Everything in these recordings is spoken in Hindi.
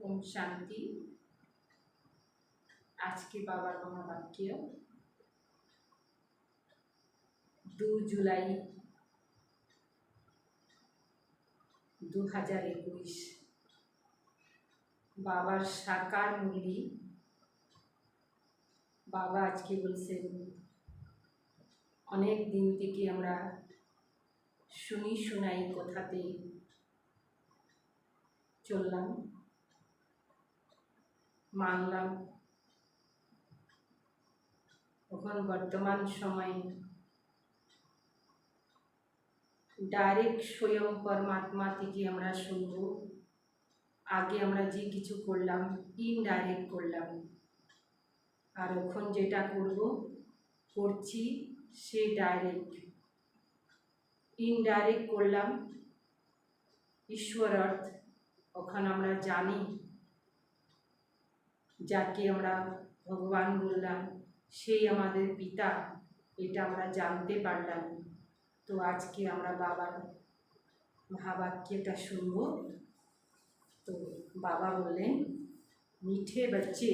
ओम शांति। आज के बाबा महावाक्य 2 जुलाई 2021 বাবার সাকার মূল্যী বাবা আজকে বলছেন অনেক দিন থেকে আমরা শুনি শোনাই কথাতে চললাম, মানলাম। এখন বর্তমান সময়ে ডাইরেক্ট স্বয়ং পরমাত্মা থেকে আমরা শুনব। আগে আমরা যে কিছু করলাম ইনডাইরেক্ট করলাম, আর এখন যেটা করছি সে ডাইরেক্ট। ইনডাইরেক্ট করলাম ঈশ্বর অর্থ, ওখানে আমরা জানি যাকে আমরা ভগবান বললাম সেই আমাদের পিতা, এটা আমরা জানতে পারলাম। তো আজকে আমরা বাবার মহাবাক্যটা শুনব। তো बाबा बोलें, मीठे बच्चे,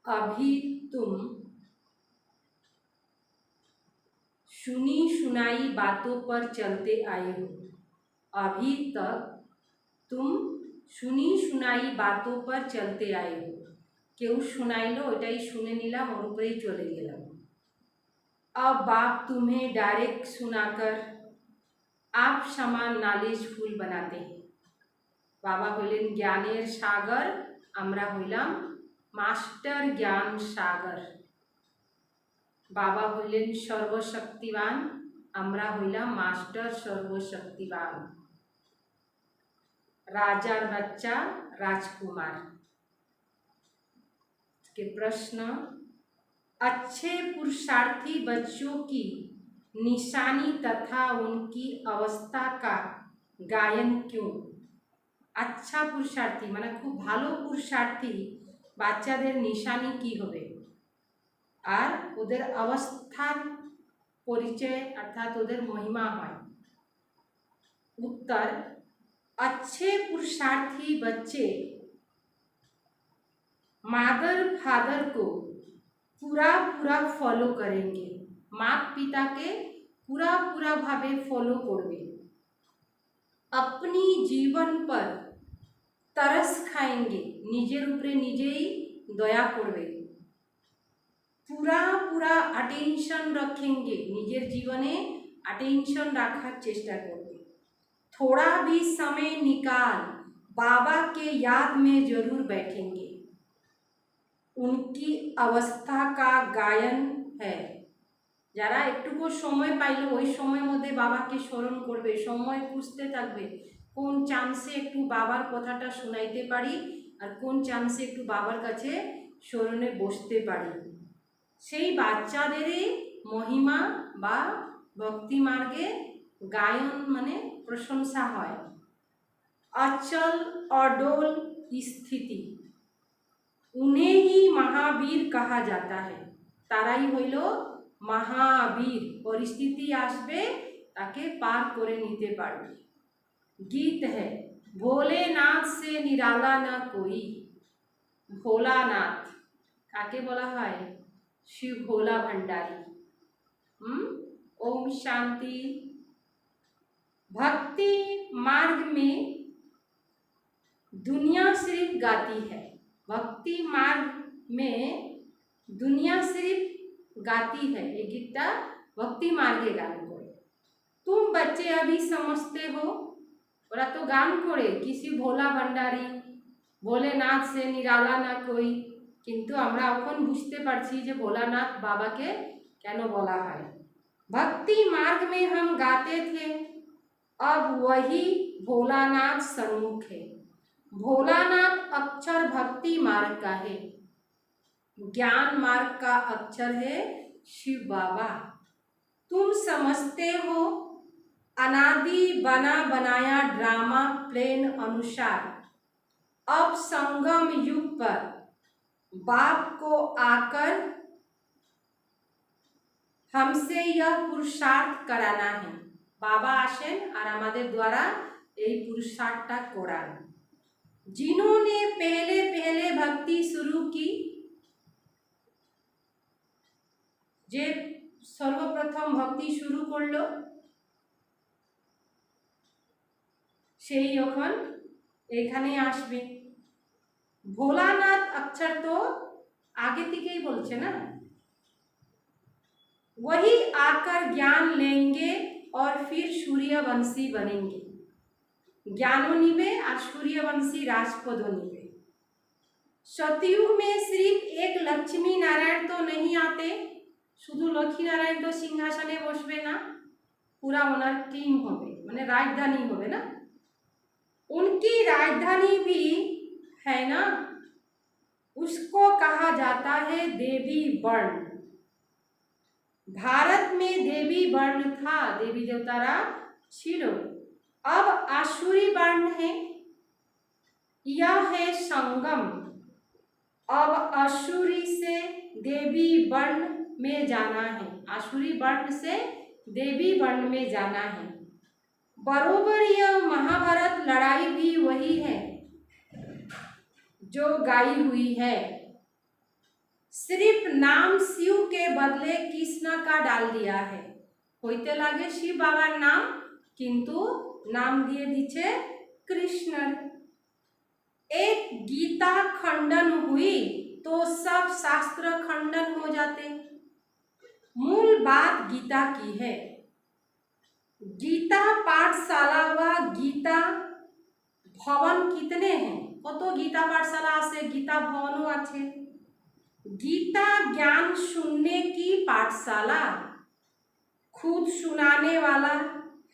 अभी तुम सुनी सुनाई बातों पर चलते आए हो। अभी तक तुम सुनी सुनाई बातों पर चलते आए हो। केउ सुनाइलो ओटाई शुने निलाम और ऊपर ही चले गेलाम। अब बाप तुम्हें डायरेक्ट सुनाकर आप समान नॉलेजफुल बनाते हैं। बाबा हইলেন জ্ঞানের সাগর, আমরা হইলাম মাস্টার জ্ঞান সাগর। বাবা হইলেন সর্বশক্তিবান, আমরা হইলাম মাস্টার সর্বশক্তিবান। রাজার বাচ্চা राजकुमार के प्रश्न, अच्छे पुरुषार्थी बच्चों की निशानी तथा उनकी अवस्था का गायन क्यों? अच्छा पुरुषार्थी মানে খুব ভালো পুরুষার্থী বাচ্চাদের নিশানি কি হবে আর ওদের অবস্থার পরিচয় অর্থাৎ ওদের মহিমা হয়। उत्तर, अच्छे पुरुषार्थी बच्चे मादर फादर को पूरा पूरा फॉलो करेंगे। माता पिता के पूरा पूरा भावे फॉलो करबे। अपनी जीवन पर तरस खाएंगे, निजेर उपरे निजेई दया करबे। पूरा पूरा अटेंशन रखेंगे, निजेर जीवने अटेंशन रखार चेष्टा करबे। थोड़ा भी समय निकाल बाबा के याद में जरूर बैठेंगे। उनकी अवस्था का गायन है। যারা একটুকু সময় পাইলো ওই সময়ের মধ্যে বাবাকে স্মরণ করবে, সময় খুঁজতে থাকবে কোন চান্সে একটু বাবার কথাটা শোনাইতে পারি আর কোন চান্সে একটু বাবার কাছে স্মরণে বসতে পারি। সেই বাচ্চাদেরই মহিমা বা ভক্তি মার্গে গায়ন মানে প্রশংসা হয়। अचल अडोल स्थिति, उन्हें ही महावीर कहा जाता है। ताराई हইল महावीर। परिस्थिति आसबे ताके पार करे निते पारबे। गीत है, भोलेनाथ से निराला ना कोई। भोलानाथ काके बोला है? शिव भोला भंडारी। ओम शांति। भक्ति मार्ग में दुनिया सिर्फ गाती है। भक्ति मार्ग में दुनिया सिर्फ गाती है। ये गीता भक्ति मार्गे गान करे। तुम बच्चे अभी समझते हो, ওরা তো গান করে किसी भोला भंडारी, भोलेनाथ से निराला ना कोई, কিন্তু আমরা এখন বুঝতে পারছি যে ভোলানাথ বাবাকে কেন বলা হয়। भक्ति मार्ग में हम गाते थे, अब वही भोलानाथ सन्मुख है। भोलानाथ अक्षर भक्ति मार्ग का है, ज्ञान मार्ग का अक्षर है शिव बाबा। तुम समझते हो अनादि बना बनाया ड्रामा प्लेन अनुसार अब संगम युग पर बाप को आकर हमसे यह पुरुषार्थ कराना है। बाबा आसेन और आमादेर द्वारा এই পুরুষার্থটা করান। जिन्होंने पहले पहले भक्ति शुरू की, যে সর্বপ্রথম ভক্তি শুরু করলো, সেই এখন এখানে আসবে। ভোলানাথ অক্ষর তো आगे থেকেই বলছে না, वही आकर ज्ञान लेंगे और फिर सूर्यवंशी बनेंगे। ज्ञानो निबे और सूर्यवंशी राजपदो निबे। सतयुग में सिर्फ एक लक्ष्मी नारायण तो नहीं आते, शुधु लक्ष्मी नारायण तो सिंहासने बसबे ना, पूरा ओनार टीम होबे, माने राजधानी होबे ना, उनकी राजधानी भी है ना, उसको कहा जाता है देवी वर्ण। भारत में देवी वर्ण था, देवी देवतारा छिलो, अब आसुरी वर्ण है, यह है संगम। अब आसुरी से देवी वर्ण में जाना है, आसुरी वर्ण से देवी वर्ण में जाना है। बरोबर यह महाभारत लड़ाई भी वही है जो गाई हुई है, सिर्फ नाम शिव के बदले कृष्ण का डाल दिया है। होते लागे शिव बाबार नाम, किंतु नाम दिए दीछे कृष्ण। एक गीता खंडन हुई तो सब शास्त्र खंडन हो जाते। मूल बात गीता की है। गीता पाठशाला व गीता भवन कितने हैं? कतो गीता पाठशाला से गीता भवनों आछे। गीता ज्ञान सुनने की पाठशाला, खुद सुनाने वाला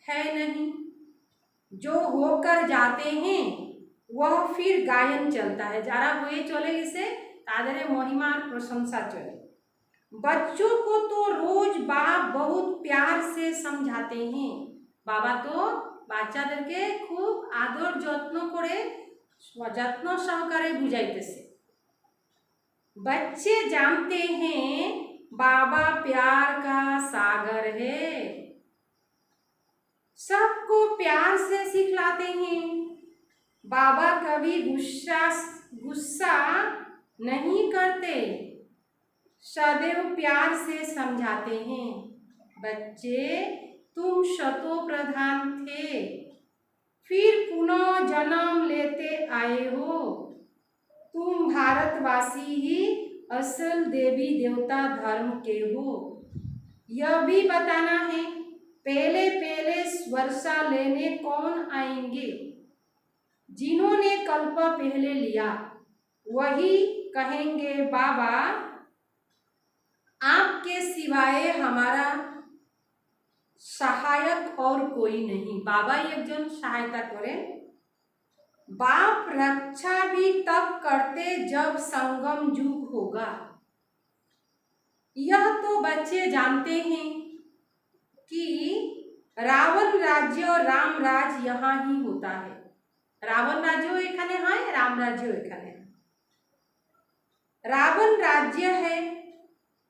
है नहीं। जो होकर जाते हैं वह फिर गायन चलता है, जारा हुए चले इसे तादरे महिमा और प्रशंसा चले। बच्चों को तो रोज बाप बहुत प्यार से समझाते हैं, बाबा तो बाच्चादेरके खूब आदर যত্ন করে যত্ন সহকারে বুঝাইতেছে। बच्चे जानते हैं बाबा प्यार का सागर है, सबको प्यार से सिखलाते हैं। बाबा कभी गुस्सा नहीं करते, सदैव प्यार से समझाते हैं। बच्चे तुम शतो प्रधान थे, फिर पुनः जन्म लेते आए हो, तुम भारतवासी ही असल देवी देवता धर्म के हो। यह भी बताना है पहले पहले वर्षा लेने कौन आएंगे? जिन्होंने कल्प पहले लिया वही कहेंगे बाबा आपके सिवाय हमारा सहायक और कोई नहीं। बाबा एक जन सहायता करें। बाप रक्षा भी तब करते जब संगम युग होगा। यह तो बच्चे जानते हैं कि रावण राज्य और राम राज्य यहाँ ही होता है। रावण राज्य एखाने है, राम राज्य एखाने है। रावण राज्य है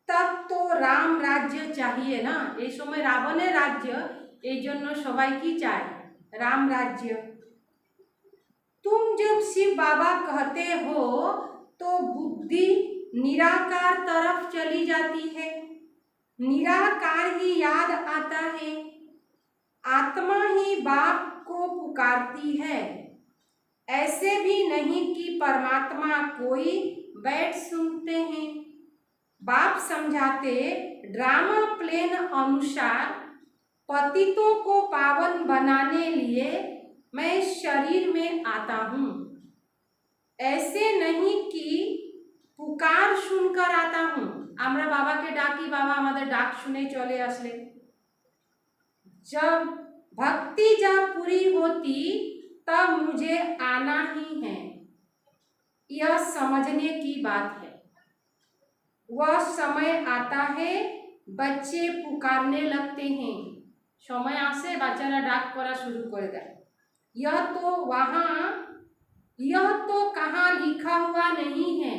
तब तो राम राज्य चाहिए ना। ये समय रावणेर राज्य, এই জন্য সবাই কি চায়? राम राज्य। तुम जब शिव बाबा कहते हो तो बुद्धि निराकार तरफ चली जाती है, निराकार ही याद आता है, आत्मा ही बाप को पुकारती है। ऐसे भी नहीं कि परमात्मा कोई बैठ सुनते हैं। बाप समझाते ड्रामा प्लेन अनुसार पतितों को पावन बनाने लिए मैं शरीर में आता हूँ, ऐसे नहीं कि पुकार सुनकर आता हूँ। आमरा बाबा के डाकी, बाबा हमारे डाक सुने चले असले। जब भक्ति जब पूरी होती तब मुझे आना ही है, यह समझने की बात है। वह समय आता है बच्चे पुकारने लगते हैं, समय आसे बाच्चारा डाक करा शुरू कर दे। यह तो कहाँ लिखा हुआ नहीं है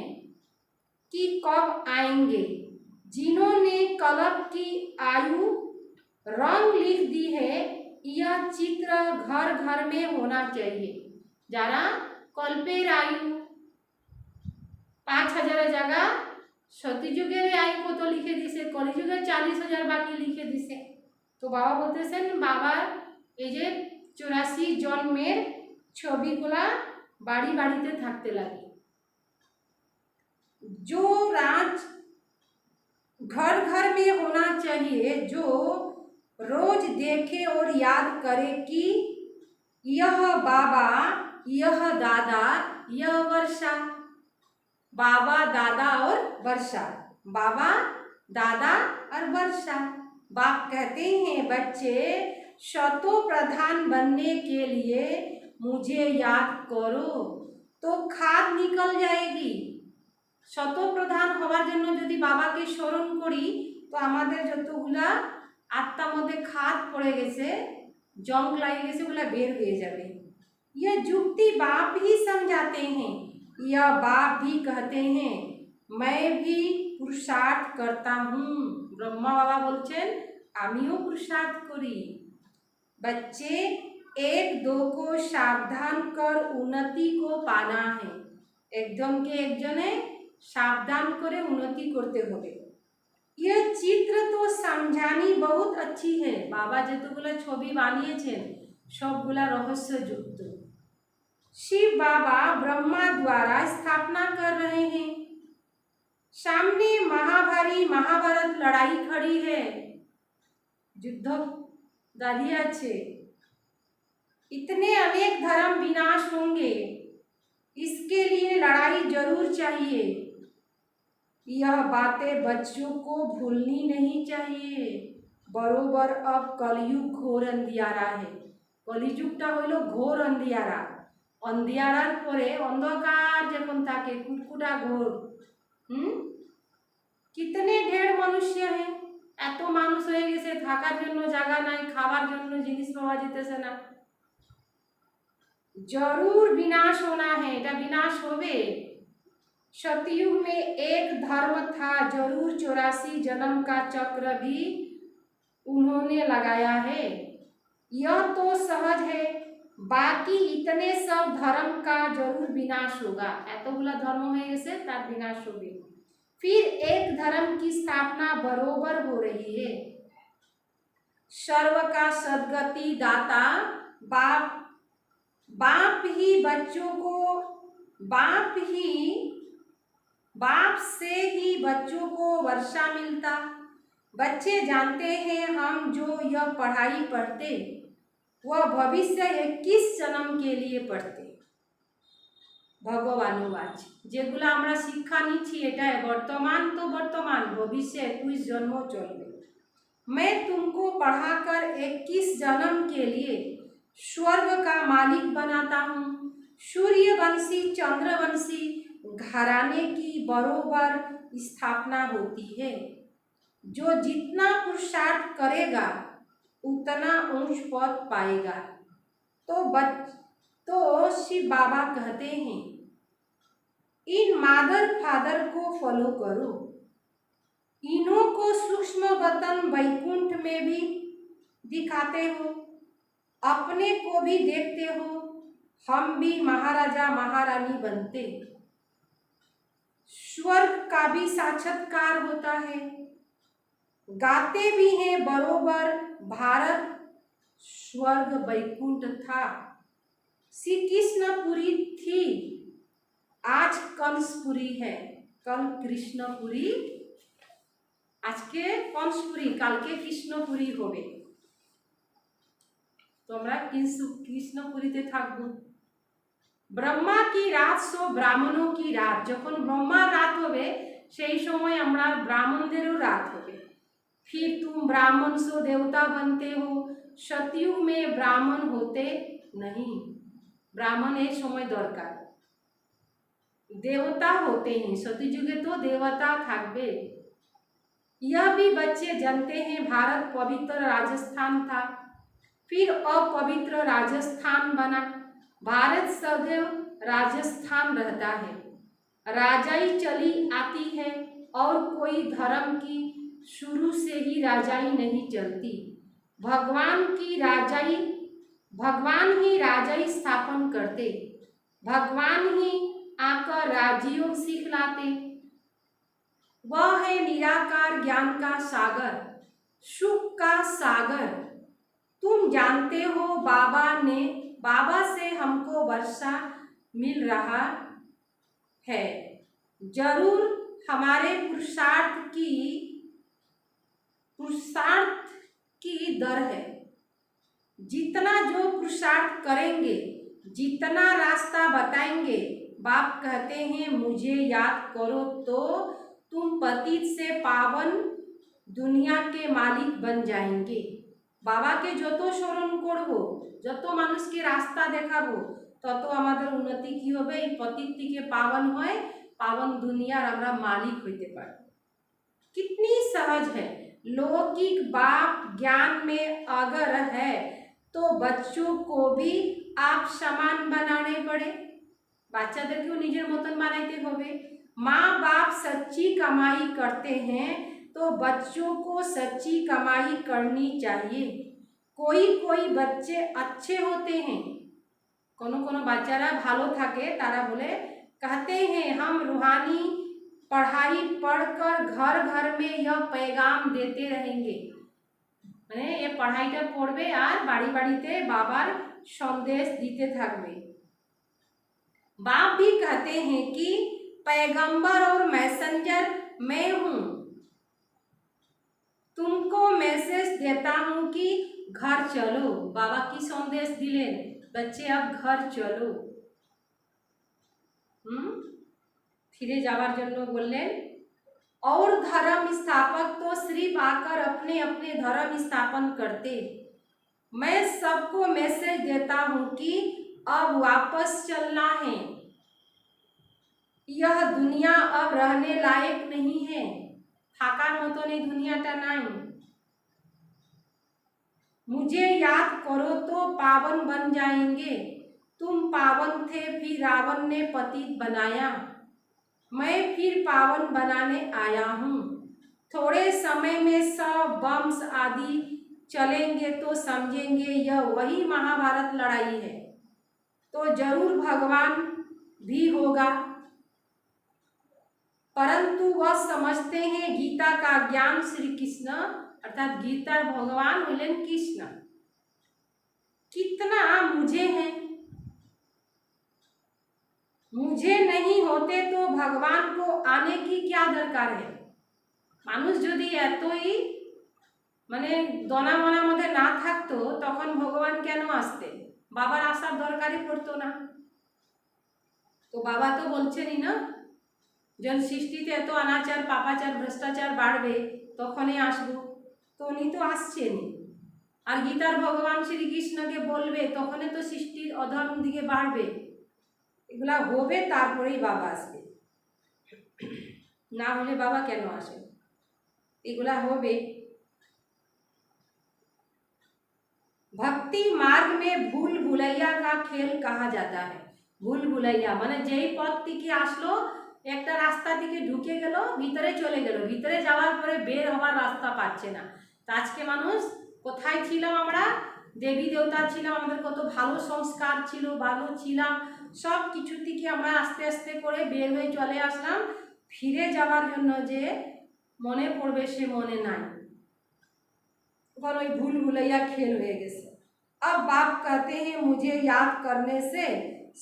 कि कब आएंगे। जिन्होंने कलप की आयु रंग लिख दी है, यह चित्र घर घर में होना चाहिए। যারা কল্পের আয়ু 5000 জায়গা সত্যযুগের আয়ু কত লিখে দিছে, কলিযুগের 40,000 বাকি লিখে দিছে। তো বাবা বলতেছেন বাবার এই যে 84 জন্মের ছবিগুলা বাড়ি বাড়িতে থাকতে লাগে। जो राज घर घर में होना चाहिए, जो रोज देखे और याद करे कि यह बाबा, यह दादा, यह वर्षा। बाबा, दादा और वर्षा, बाबा, दादा और वर्षा। बाप कहते हैं बच्चे शतो प्रधान बनने के लिए मुझे याद करो, तो खाद निकल जाएगी। শত প্রধান হওয়ার জন্য যদি বাবাকে স্মরণ করি তো আমাদের যতগুলা আত্মার মধ্যে খাদ পড়ে গেছে, জং লাগে গেছে, ওগুলা বের হয়ে যাবে। ये जुक्ति बाप ही समझाते हैं, यह बाप भी कहते हैं मैं भी पुरुषार्थ करता हूँ। ब्रह्मा बाबा বলছেন আমিও पुरुषार्थ করি। बच्चे एक दो को सावधान कर उन्नति को पाना है। একজনকে একজনে সাবধান করে উন্নতি করতে হবে। ये चित्र तो समझानी बहुत अच्छी है। বাবা যতগুলো ছবি বানিয়েছেন সবগুলা রহস্যযুক্ত। शिव बाबा ब्रह्मा द्वारा स्थापना कर रहे हैं। सामने महाभारी महाभारत लड़ाई खड़ी है, युद्ध दाढ़िए अच्छे। इतने अनेक धर्म विनाश होंगे, इसके लिए लड़ाई जरूर चाहिए। यह बातें बच्चों को भूलनी नहीं चाहिए। बरोबर अब कलयुग घोर अंधियारा है। कलिजुगटा हलो घोर अंधियारा। अंधियारार परे अंधकार जखन थाके कुटकुटा घोर। कितने ढेर मनुष्य हैं, एत मानुष হয়ে গেছে, থাকার জন্য জায়গা নাই, খাবার জন্য জিনিস পাওয়া যেতেছে না। जरूर विनाश होना है, এটা विनाश होवे। सतयुग में एक धर्म था, जरूर 84 जन्म का चक्र भी उन्होंने लगाया है। यह तो सहज है, बाकी इतने सब धर्म का जरूर विनाश होगा। एतगुला धर्म হয়ে গেছে তার विनाश होगे। फिर एक धर्म की स्थापना बरोबर हो रही है। सर्व का सद्गति दाता बाप ही बच्चों को, बाप से ही बच्चों को वर्षा मिलता। बच्चे जानते हैं हम जो यह पढ़ाई पढ़ते वह भविष्य 21 जन्म के लिए पढ़ते। ভগবানুবাচ যেগুলো আমরা শিক্ষা নিচ্ছি এটা বর্তমান তো বর্তমান, ভবিষ্যে 21 জন্ম চলবে। मैं तुमको पढ़ाकर 21 जन्म के लिए स्वर्ग का मालिक बनाता हूँ। सूर्यवंशी चंद्रवंशी घराने की बरोबर स्थापना होती है। जो जितना पुरुषार्थ करेगा उतना ऊंच पद पाएगा। तो शिव बाबा कहते हैं इन मादर फादर को फॉलो करो। इन्हों को सूक्ष्म वतन वैकुंठ में भी दिखाते हो, अपने को भी देखते हो। हम भी महाराजा महारानी बनते, स्वर्ग का भी साक्षात्कार होता है। गाते भी हैं बरोबर भारत स्वर्ग वैकुंठ था। श्री कृष्णपुरी थी, आज कंसपुरी है, कल कृष्णपुरी, आज के कंसपुरी, कल के कृष्णपुरी होबे। তোমরা কৃষ্ণপুরীতে থাকবো। ব্রহ্মা কি রাত সো ব্রাহ্মণও কি রাত। যখন ব্রহ্মার রাত হবে সেই সময় আমরা ব্রাহ্মণদেরও রাত হবে। फिर तुम ब्राह्मण सो देवता बनते हो। सतयुग में ब्राह्मण होते नहीं, ब्राह्मण এই সময় দরকার। देवता होते हैं, सतयुगे तो देवता থাকবে। यह भी बच्चे जानते हैं भारत पवित्र राजस्थान था, फिर अपवित्र राजस्थान बना। भारत सदैव राजस्थान रहता है। राजाई चली आती है और कोई धर्म की शुरू से ही राजाई नहीं चलती। भगवान ही राजाई स्थापन करते। भगवान ही आकर राजयोग सिखलाते। वह है निराकार ज्ञान का सागर, सुख का सागर। तुम जानते हो बाबा से हमको वर्षा मिल रहा है। जरूर हमारे पुरुषार्थ की दर है। जितना जो पुरुषार्थ करेंगे, जितना रास्ता बताएंगे, बाप कहते हैं मुझे याद करो तो तुम पतित से पावन दुनिया के मालिक बन जाएंगे। बाबा के যত স্মরণ করব, যত মানুষকে রাস্তা দেখাবো, তত আমাদের উন্নতি কি হবে? এই পতিত থেকে পাवन হয়, पावन दुनियार আমরা मालिक হইতে পারব। कितनी सहज है। लौकिक बाप ज्ञान में अगर है तो बच्चों को भी आप समान बनाने पड़े। বাচ্চাদেরকেও নিজের মতন বানাইতে হবে। माँ बाप सच्ची कमाई करते हैं तो बच्चों को सच्ची कमाई करनी चाहिए। कोई कोई बच्चे अच्छे होते हैं, कोनो कोनो বাচ্চারা ভালো থাকে, তারা বলে कहते हैं हम रूहानी पढ़ाई पढ़कर घर घर में यह पैगाम देते रहेंगे। মানে ये पढ़ाईটা পড়বে আর বাড়ি বাড়িতে বাবার संदेश दीते থাকবে। बाप भी कहते हैं कि पैगंबर और मैसेंजर मैं हूँ। तुमको मैसेज देता हूँ कि घर चलो। बाबा की संदेश दिलेन, बच्चे अब घर चलो। फिरे जावार जन्य बोलें। और धर्म स्थापक तो सिर्फ आकर अपने अपने धर्म स्थापन करते। मैं सबको मैसेज देता हूँ कि अब वापस चलना है। यह दुनिया अब रहने लायक नहीं है। থাকার মতন এই দুনিয়াটা নাই। मुझे याद करो तो पावन बन जाएंगे। तुम पावन थे, फिर रावण ने पतित बनाया। मैं फिर पावन बनाने आया हूँ। थोड़े समय में सब बम्स आदि चलेंगे तो समझेंगे यह वही महाभारत लड़ाई है। तो जरूर भगवान भी होगा, परंतु वह समझते हैं गीता का ज्ञान श्री कृष्ण अर्थात गीता भगवान हुलेन कृष्ण। कितना मुझे है, मुझे नहीं होते तो भगवान को आने की क्या दरकार है। মানুষ যদি এতই মানে দনা মনার মধ্যে না থাকতো তখন ভগবান কেন আসতেন? বাবার আসার দরকারই পড়তো না। তো বাবা তো বলছেনই না, যখন সৃষ্টিতে এত অনাচার পাপাচার ভ্রষ্টাচার বাড়বে তখনই আসবো। তো উনি তো আসছেনই। আর গীতার ভগবান শ্রীকৃষ্ণকে বলবে তখনই তো সৃষ্টির অধর্ম দিকে বাড়বে। এগুলা হবে তারপরেই বাবা আসবে, না হলে বাবা কেন আসে? এগুলা হবে। भक्ति मार्ग में भूल भुलैया का खेल कहा जाता है। भूल भुलैया মানে যেই পথ থেকে আসলো একটা রাস্তা থেকে ঢুকে গেল, ভিতরে চলে গেল, ভিতরে যাওয়ার পরে বের হওয়ার রাস্তা পাচ্ছে না। তো আজকে মানুষ কোথায় ছিলাম? আমরা দেবী দেবতা ছিলাম, আমাদের কত ভালো সংস্কার ছিল, ভালো ছিলাম, সব কিছু থেকে আমরা আস্তে আস্তে করে বের হয়ে চলে আসলাম। ফিরে যাওয়ার জন্য যে মনে পড়বে সে মনে নাই। ওই भूल भुलैया खेल হয়ে গেছে। अब बाप कहते हैं मुझे याद करने से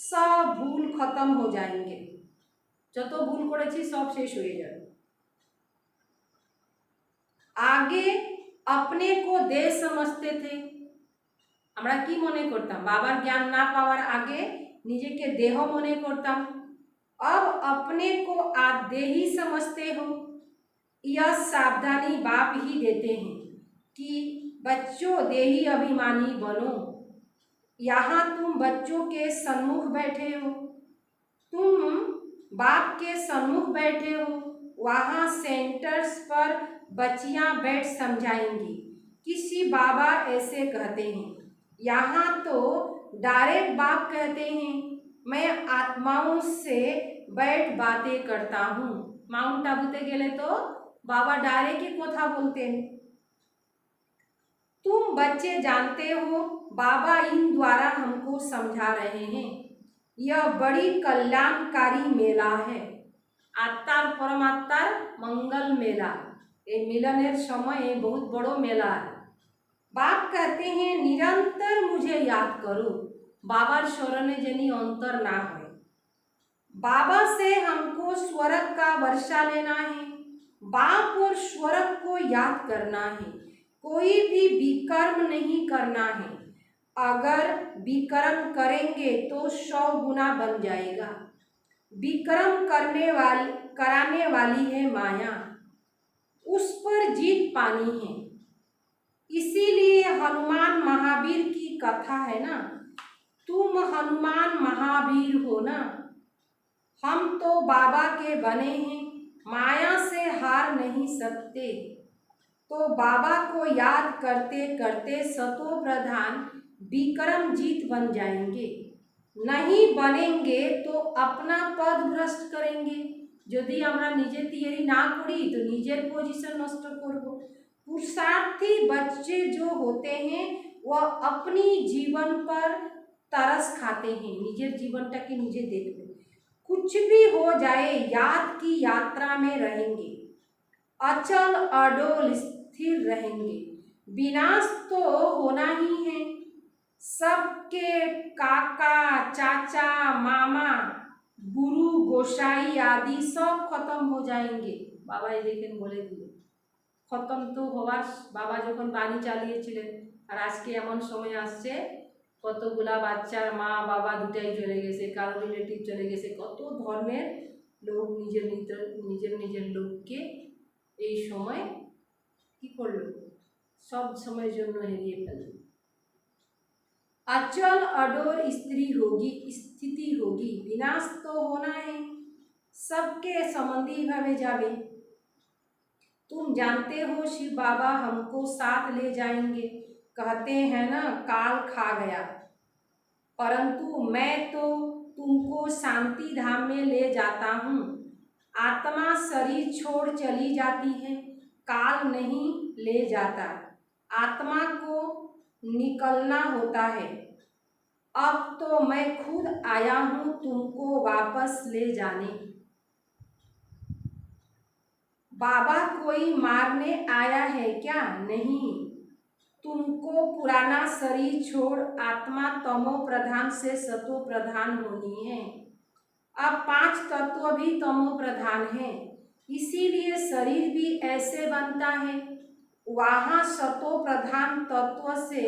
सब भूल खत्म हो जाएंगे। যত ভুল করেছি সব শেষ হয়ে যাবে। आगे अपने को देह समझते थे। আমরা কি মনে করতাম? বাবার জ্ঞান না পাওয়ার আগে নিজেকে দেহ মনে করতাম। अब अपने को आप देही समझते हो। यह सावधानी बाप ही देते हैं कि बच्चों देही अभिमानी बनो। यहाँ तुम बच्चों के सम्मुख बैठे हो, तुम बाप के सम्मुख बैठे हो। वहाँ सेंटर्स पर बच्चियाँ बैठ समझाएंगी। किसी बाबा ऐसे कहते हैं। यहाँ तो डायरेक्ट बाप कहते हैं मैं आत्माओं से बैठ बातें करता हूँ। माउंट आबूते गेले तो बाबा डायरेक्ट ही कोथा बोलते हैं। तुम बच्चे जानते हो बाबा इन द्वारा हमको समझा रहे हैं। यह बड़ी कल्याणकारी मेला है। आत्मार परमात्मार मंगल मेला, ये मिलनेर समय ये बहुत बड़ो मेला है। बाप कहते हैं निरंतर मुझे याद करो, बाबार शरणे जेनी अंतर ना हो। बाबा से हमको स्वर्ग का वर्षा लेना है, बाप और स्वर्ग को याद करना है। कोई भी विकर्म नहीं करना है, अगर विकर्म करेंगे तो 100 गुना बन जाएगा। विक्रम कराने वाली है माया, उस पर जीत पानी है। इसीलिए हनुमान महावीर की कथा है ना, तुम हनुमान महावीर हो ना। हम तो बाबा के बने हैं, माया से हार नहीं सकते। तो बाबा को याद करते करते सतो प्रधान विक्रम जीत बन जाएंगे। नहीं बनेंगे तो अपना पद भ्रष्ट करेंगे। यदि আমরা নিজে তৈরি না করি तो নিজের पोजीशन नष्ट করব। पुरुषार्थी बच्चे जो होते हैं वह अपनी जीवन पर तरस खाते हैं, निजेर जीवनटाके निजे देखते, कुछ भी हो जाए याद की यात्रा में रहेंगे, अचल अडोल स्थिर रहेंगे। विनाश तो होना ही है। सबके काका चाचा मामा गुरु गोसाई आदि सब खत्म हो जाएंगे। बाबा ये देखें बोले दिए खत्म तो हওয়ার, बाबा যখন বাণী চালিয়েছিলেন। আর আজকে এমন সময় আসছে কতগুলা বাচ্চার মা বাবা দুটাই চলে গেছে, কারো রিলেটিভ চলে গেছে, কত ধর্মের লোক নিজের নিজের লোককে এই সময় কি করলো, सब समय জন্য হারিয়ে ফেলল। अचल अडोर स्त्री होगी, स्थिति होगी, विनाश तो होना है, सबके संबंधी भावे जावे। तुम जानते हो शिव बाबा हमको साथ ले जाएंगे, कहते हैं ना काल खा गया, परंतु मैं तो तुमको शांति धाम में ले जाता हूँ। आत्मा शरीर छोड़ चली जाती है, काल नहीं ले जाता, आत्मा को निकलना होता है। अब तो मैं खुद आया हूँ तुमको वापस ले जाने। बाबा कोई मारने आया है क्या? नहीं, तुमको पुराना शरीर छोड़ आत्मा तमो प्रधान से सतो प्रधान होनी है। अब 5 तत्व भी तमो प्रधान है, इसीलिए शरीर भी ऐसे बनता है। वहाँ सतो प्रधान तत्व से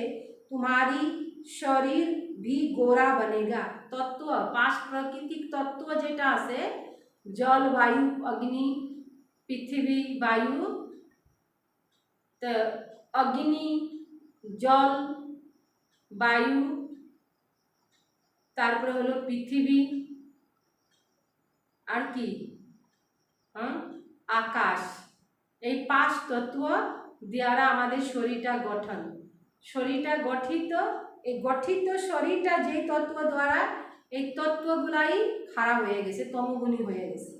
तुम्हारी शरीर भी गोरा बनेगा। तत्व 5 प्राकृतिक तत्व जेटा से जल वायु अग्नि पृथ्वी वायु, तो अग्नि जल वायु तारपरे हलो पृथ्वी और कि आकाश, এই 5 तत्व द्वारा आमादेर शरीरटा गठन, शरीरटा गठित, এই গঠিত শরীরটা যে তত্ত্ব দ্বারা এই তত্ত্বগুলাই খারাপ হয়ে গেছে, তমগুণী হয়ে গেছে।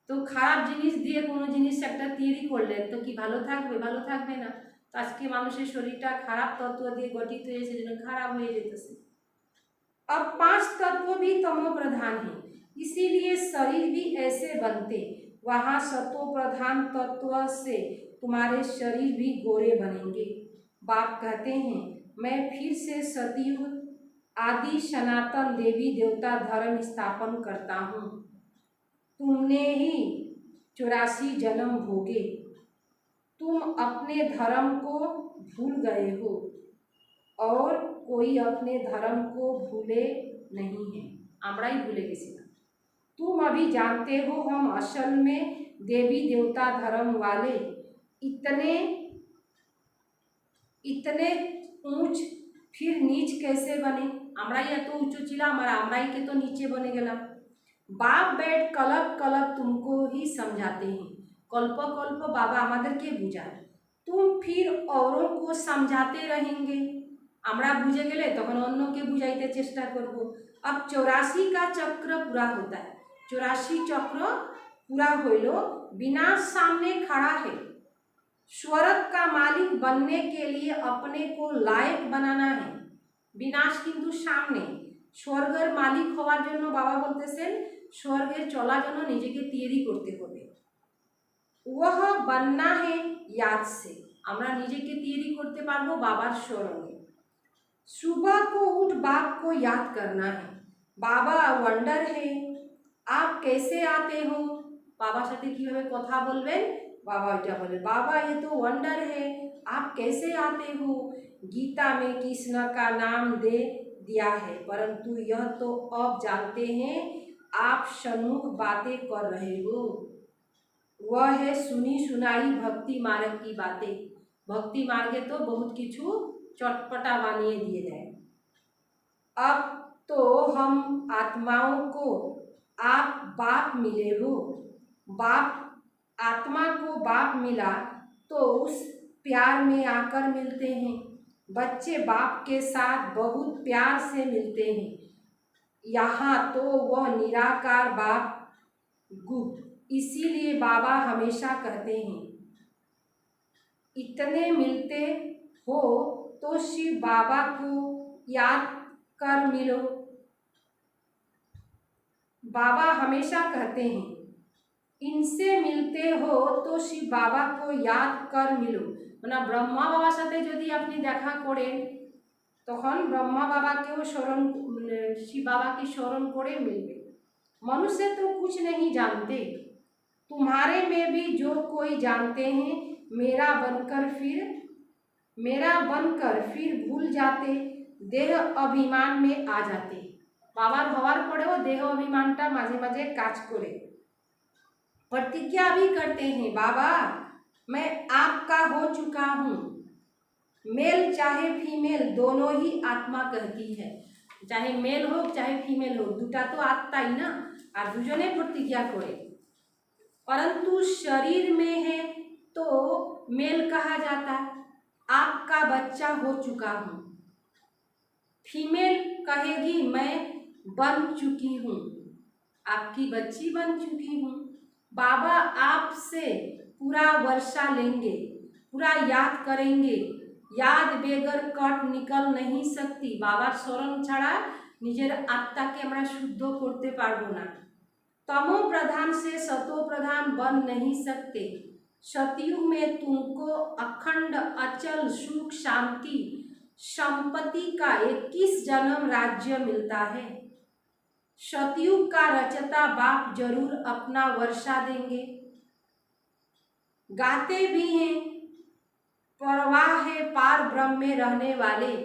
তো খারাপ জিনিস দিয়ে কোনো জিনিস একটা তৈরি করলেন তো কি ভালো থাকবে? ভালো থাকবে না। তো আজকে মানুষের শরীরটা খারাপ তত্ত্ব দিয়ে গঠিত হয়েছে, যেন খারাপ হয়ে যেতেছে। अब 5 तत्व भी तमो प्रधान है, इसीलिए शरीर भी ऐसे बनते। वहाँ सतो प्रधान तत्व से तुम्हारे शरीर भी गोरे बनेंगे। बाप कहते हैं मैं फिर से सतयुग आदि सनातन देवी देवता धर्म स्थापन करता हूँ। तुमने ही 84 जन्म भोगे, तुम अपने धर्म को भूल गए हो और कोई अपने धर्म को भूले नहीं है, आमराई भूले गेছি ना। तुम अभी जानते हो हम असल में देवी देवता धर्म वाले इतने ऊंच फिर नीच कैसे बने? আমরাই এত উঁচু ছিলাম আর আমরাই কে তো নিচে বনে গেলাম। बाप बैठ कल्प कल्प तुमको ही समझाते हैं, कल्प कल्प बाबा আমাদেরকে বুঝায়। तुम फिर औरों को समझाते रहेंगे, আমরা বুঝে গেলে তখন অন্যকে বুঝাইতে চেষ্টা করব। अब 84 का चक्र पूरा होता है, 84 चक्र पूरा होइलो, विनाश सामने खड़ा है। स्वर्ग का मालिक बनने के लिए अपने को लायक बनाना है। विनाश किंतु सामने, স্বর্গের মালিক হওয়ার জন্য বাবা বলতেছেন স্বর্গে চলার জন্য নিজেকে তৈরি করতে হবে। ওহ बनना है याद से, আমরা নিজেকে তৈরি করতে পারবো বাবার স্মরণে। सुबह को उठ बाप को याद करना है, बाबा वंडर है आप कैसे आते हो, বাবার সাথে কিভাবে কথা বলবেন, बाबा এটা বলে बाबा ये तो वंडर है आप कैसे आते हो, गीता में कृष्ण का नाम दे दिया है परंतु यह तो अब जानते हैं आप सन्मुख बातें कर रहे हो, वह है सुनी सुनाई भक्ति मार्ग की बातें। भक्ति मार्गे तो बहुत किछु चटपटा बानिए दिए जाए। अब तो हम आत्माओं को आप बाप मिले हो, बाप आत्मा को बाप मिला तो उस प्यार में आकर मिलते हैं। बच्चे बाप के साथ बहुत प्यार से मिलते हैं, यहाँ तो वह निराकार बाप गुप्त, इसीलिए बाबा हमेशा कहते हैं इतने मिलते हो तो शिव बाबा को याद कर मिलो। बाबा हमेशा कहते हैं इनसे मिलते हो तो शिव बाबा को याद कर मिलो, মানে ব্রহ্মা বাবার সাথে যদি আপনি দেখা করেন তখন ব্রহ্মা বাবাকেও স্মরণ শিব বাবাকে স্মরণ করে মিলবে। मनुष्य तो कुछ नहीं जानते, तुम्हारे में भी जो कोई जानते हैं मेरा बनकर फिर भूल जाते, देह अभिमान में आ जाते। बाबार हवार पड़ेও देह अभिमानটা মাঝে মাঝে কাজ করে। प्रतिज्ञा भी करते हैं बाबा मैं आपका हो चुका हूँ, मेल चाहे फीमेल दोनों ही आत्मा कहती है, चाहे मेल हो चाहे फीमेल हो দুটা তো আত্মাই না, আর দুজনে प्रतिज्ञा করে। परंतु शरीर में है तो मेल कहा जाता है, आपका बच्चा हो चुका हूँ। फीमेल कहेगी मैं बन चुकी हूँ, आपकी बच्ची बन चुकी हूँ। बाबा आपसे पूरा वर्षा लेंगे, पूरा याद करेंगे, याद बेगर कट निकल नहीं सकती। बाबार स्मरण छाड़ा निजेर आत्माके आमरा शुद्ध करते पारबो ना। तमो प्रधान से सतो प्रधान बन नहीं सकते, सतयुग में तुमको अखंड अचल सुख शांति संपत्ति का 21 जन्म राज्य मिलता है। सतयुग का रचता बाप जरूर अपना वर्षा देंगे। गाते भी हैं परवाह है पार ब्रह्म में रहने वाले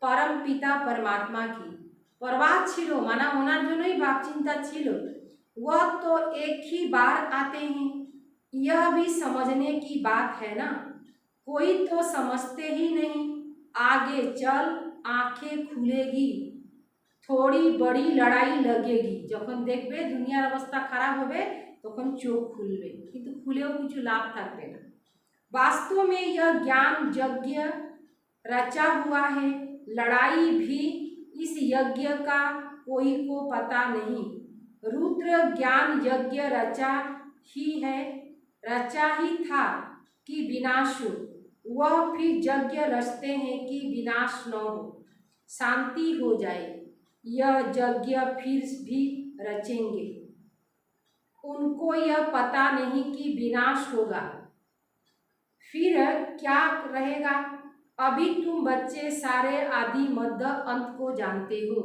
परम पिता परमात्मा की। परवाह छिलो माना ओनार जोन्नोई भाव चिंता छिलो, वह तो एक ही बार आते हैं, यह भी समझने की बात है ना। कोई तो समझते ही नहीं, आगे चल आंखें खुलेगी, थोड़ी बड़ी लड़ाई लगेगी। যখন দেখবে দুনিয়ার অবস্থা খারাপ হবে তখন চোখ খুলবে, কিন্তু খুলেও কিছু লাভ থাকবে না। वास्तव में यह ज्ञान यज्ञ रचा हुआ है, लड़ाई भी इस यज्ञ का कोई को पता नहीं। रुद्र ज्ञान यज्ञ रचा ही है, रचा ही था कि विनाश हो, वह फिर यज्ञ रचते हैं कि विनाश न हो, शांति हो जाए। यह यज्ञ फिर भी रचेंगे, उनको यह पता नहीं कि विनाश होगा, फिर क्या रहेगा। अभी तुम बच्चे सारे आदि मध्य अंत को जानते हो,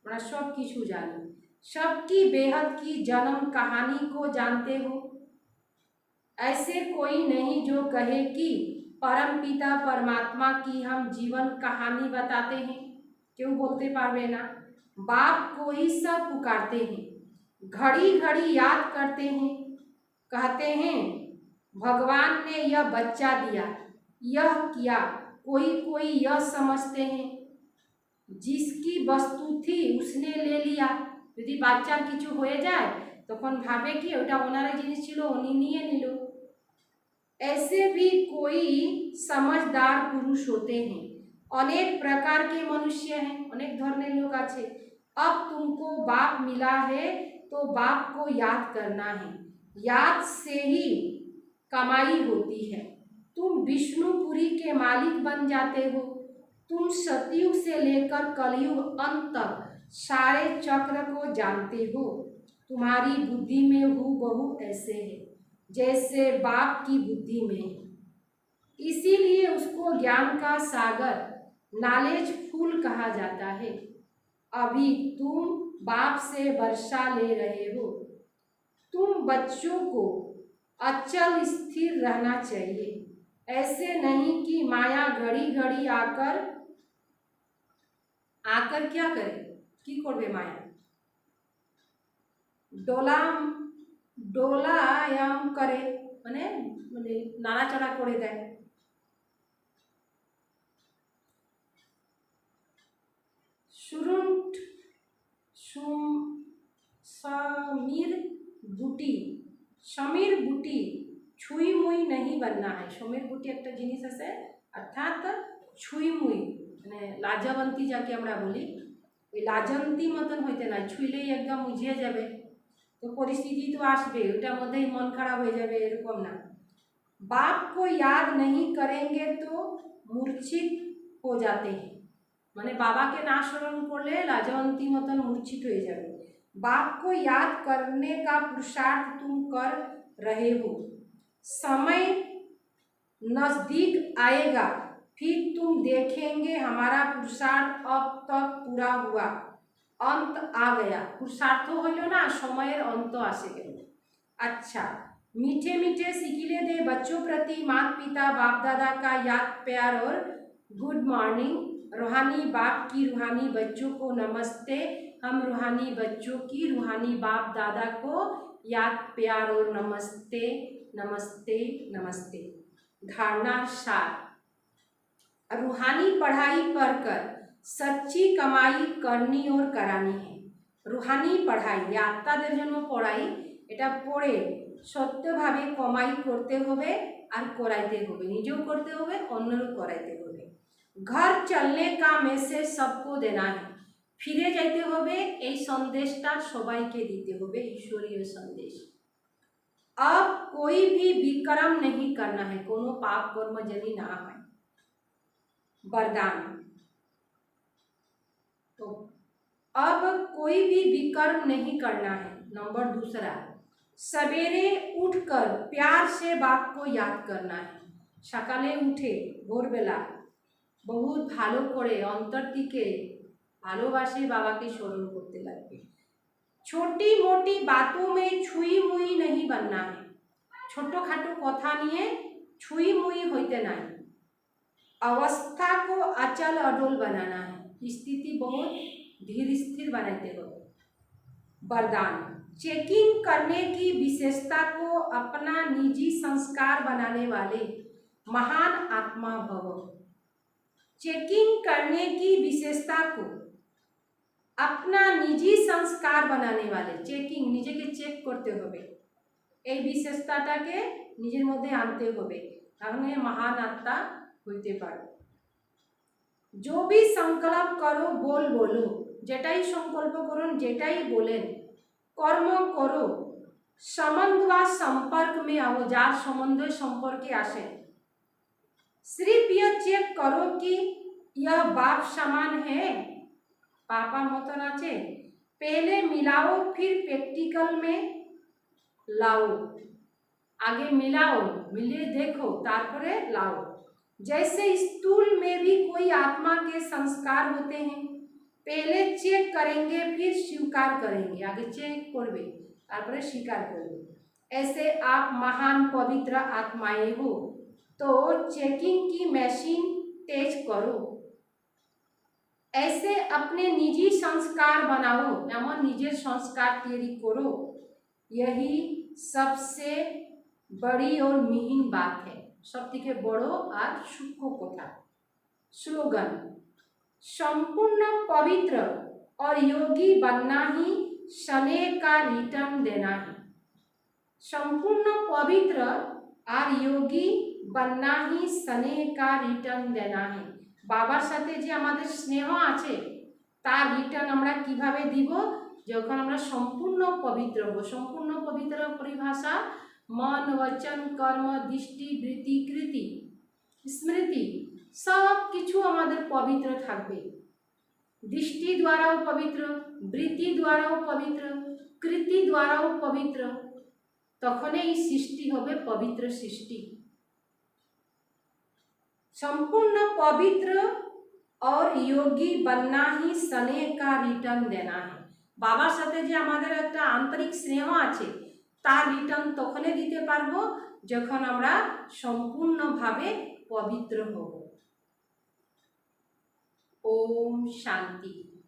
मतलब सब किछु जानो, सबकी बेहद की जन्म कहानी को जानते हो। ऐसे कोई नहीं जो कहे कि परम पिता परमात्मा की हम जीवन कहानी बताते हैं, क्यों बोलते पारबे ना। बाप को ही सब पुकारते हैं, घड़ी घड़ी याद करते हैं, कहते हैं भगवान ने यह बच्चा दिया, यह किया। कोई कोई यह समझते हैं जिसकी वस्तु थी उसने ले लिया, यदि बाच्चार किछु हो जाए तखन भावे कि ओटा ओनार जिनिस छिलो उनी निये निलो। ऐसे भी कोई समझदार पुरुष होते हैं, अनेक प्रकार के मनुष्य हैं, अनेक धर्मेर लोग आछे। अब तुमको बाप मिला है तो बाप को याद करना है, याद से ही कमाई होती है। तुम विष्णुपुरी के मालिक बन जाते हो। तुम सतयुग से लेकर कलयुग अंत तक सारे चक्र को जानते हो। तुम्हारी बुद्धि में हूबहू ऐसे है जैसे बाप की बुद्धि में है, इसीलिए उसको ज्ञान का सागर, नॉलेज फूल कहा जाता है। अभी तुम बाप से वर्षा ले रहे हो। तुम बच्चों को अचल स्थिर रहना चाहिए, ऐसे नहीं कि माया घड़ी घड़ी आकर क्या करे, की करबे माया, डोलायाम करे, माने नाड़ाचाड़ा करे देয়। शुरुंठ समीर बुटी छुई मुई नहीं बनना है। समीर बुटी एक जिनिस আছে, अर्थात छुई मुई মানে লাজবন্তী যাকে আমরা বলি, ওই লাজন্তী মতন হইতে না, ছুইলেই একদম মুঝিয়ে যাবে, তো পরিস্থিতি তো আসবে, ওটার মধ্যেই মন খারাপ হয়ে যাবে, এরকম না। बाप को याद नहीं करेंगे तो मूर्छित हो जाते हैं, মানে বাবাকে না স্মরণ করলে লাজবন্তী মতন মূর্ছিত হয়ে যাবে। बाप को याद करने का पुरुषार्थ तुम कर रहे हो। समय नजदीक आएगा, फिर तुम देखेंगे हमारा पुरुषार्थ अब तक पूरा हुआ, अंत आ गया। पुरुषार्थ হইল না, সময়ের অন্ত আসে গেল। अच्छा, मीठे मीठे सिकिले दे बच्चों प्रति माता पिता बाप दादा का याद प्यार और गुड मॉर्निंग। रूहानी बाप की रूहानी बच्चों को नमस्ते। हम रूहानी बच्चों की रूहानी बाप दादा को याद प्यार और नमस्ते नमस्ते नमस्ते। धारणा सार, रूहानी पढ़ाई पढ़कर सच्ची कमाई करनी और करानी है। रूहानी पढ़ाई आत्माদের জন্য পড়াই, এটা পড়ে সত্যভাবে কমাই করতে হবে আর করাইতে হবে, নিজেও করতে হবে, অন্যরও করাইতে হবে। घर चलने का मैसेज सबको देना है, ফিরে যাইতে হবে, এই সন্দেশটা সবাইকে দিতে হবে, ईश्वरीय संदेश। अब कोई भी विक्रम नहीं करना है, कोनो पाप कर्म जनी ना है। वरदान, तो अब कोई भी विक्रम नहीं करना है। नंबर दूसरा, सवेरे उठकर प्यार से बाप को याद करना है। सकाले उठे भोरबेला बहुत भालो करे अंतर थेके भालोबासे बाबाके स्मरण करते लागबे। छोटी मोटी बातों में छुई मुई नहीं बनना है, छोटो खाटो कथा निये छुई मुई होइते नहीं। अवस्था को अचल अडोल बनाना है, स्थिति बहुत धीर स्थिर बनाते हो। वरदान, चेकिंग करने की विशेषता को अपना निजी संस्कार बनाने वाले महान आत्मा भव। चेकिंग करने की विशेषता को अपना निजी संस्कार बनाने वाले, चेकिंग निजे के चेक करते होबे, এই বিশেষতাটাকে নিজের মধ্যে আনতে হবে, তাহলে महान आत्मा হইতে পারো। जो भी संकल्प करो बोल बोलो, যেটাই সংকল্প করুন, যেটাই বলেন, কর্ম করো, संबंध व संपर्क में आओ, যার সম্বন্ধে সম্পর্কে আসে। सिर्फ यह चेक करो कि यह बाप समान है, पापा मतन आछे, पहले मिलाओ फिर प्रैक्टिकल में लाओ। आगे मिलाओ, मिलिए देखो, तारपरे लाओ। जैसे स्थूल में भी कोई आत्मा के संस्कार होते हैं, पहले चेक करेंगे फिर स्वीकार करेंगे, आगे चेक करबे तारपरे स्वीकार करबे। ऐसे आप महान पवित्र आत्माएं हो, तो चेकिंग की मशीन तेज करो। ऐसे अपने निजी संस्कार बनाओ, एमन निजे संस्कार तैयारी करो, यही सबसे बड़ी और मिहिन बात है, सबथेके बड़ो और सूक्ष्म कथा। स्लोगन, संपूर्ण पवित्र और योगी बनना ही स्नेह का रिटर्न देना है। संपूर्ण पवित्र और योगी बनना ही स्नेह का रिटर्न देना है। बाबार साथे जे आमादेर स्नेह आछे तार रिटर्न आमरा किभाबे দিব, যখন আমরা সম্পূর্ণ পবিত্র হব। সম্পূর্ণ পবিত্র পরিভাষা मन वचन कर्म दृष्टि वृत्ति कृति स्मृति सब किछु आमादेर पवित्र थाकबे। दृष्टि द्वाराও पवित्र, বৃত্তি দ্বারাও পবিত্র, কৃতি দ্বারাও পবিত্র, তখন এই সৃষ্টি হবে পবিত্র সৃষ্টি। संपूर्ण पवित्र और योगी बनना ही स्नेह का रिटर्न देना है। বাবার সাথে যে আমাদের একটা আন্তরিক স্নেহ আছে তার রিটার্ন তখনই দিতে পারবো যখন আমরা সম্পূর্ণভাবে পবিত্র হব। ওম শান্তি।